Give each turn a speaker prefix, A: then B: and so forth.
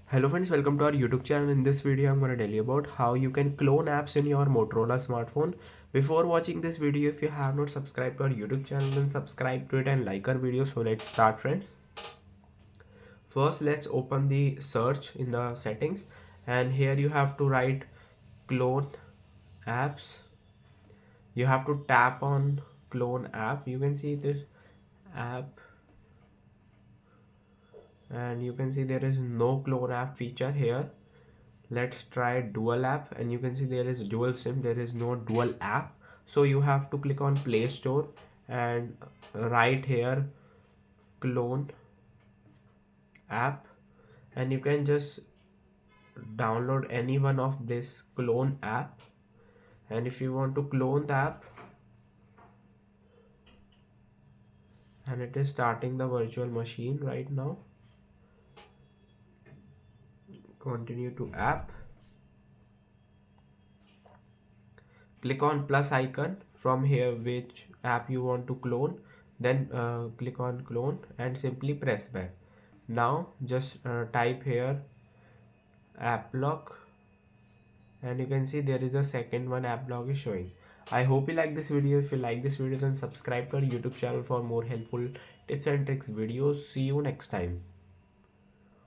A: Hello friends, welcome to our YouTube channel. In this video, I'm going to tell you about how you can clone apps in your Motorola smartphone. Before watching this video, if you have not subscribed to our YouTube channel, then subscribe to it and like our video. So let's start friends. First, let's open the search in the settings, and here you have to write clone apps. You have to tap on clone app. You can see this app, and you can see there is no clone app feature here. Let's try dual app, and you can see there is dual sim, there is no dual app. So you have to click on Play Store and right here clone app, and you can just download any one of this clone app. And if you want to clone the app, and it is starting the virtual machine right now, continue to app, click on plus icon from here which app you want to clone, then click on clone and simply press back. Now just type here app lock, and you can see there is a second one app log is showing. I hope you like this video. If you like this video, then subscribe to our YouTube channel for more helpful tips and tricks videos. See you next time.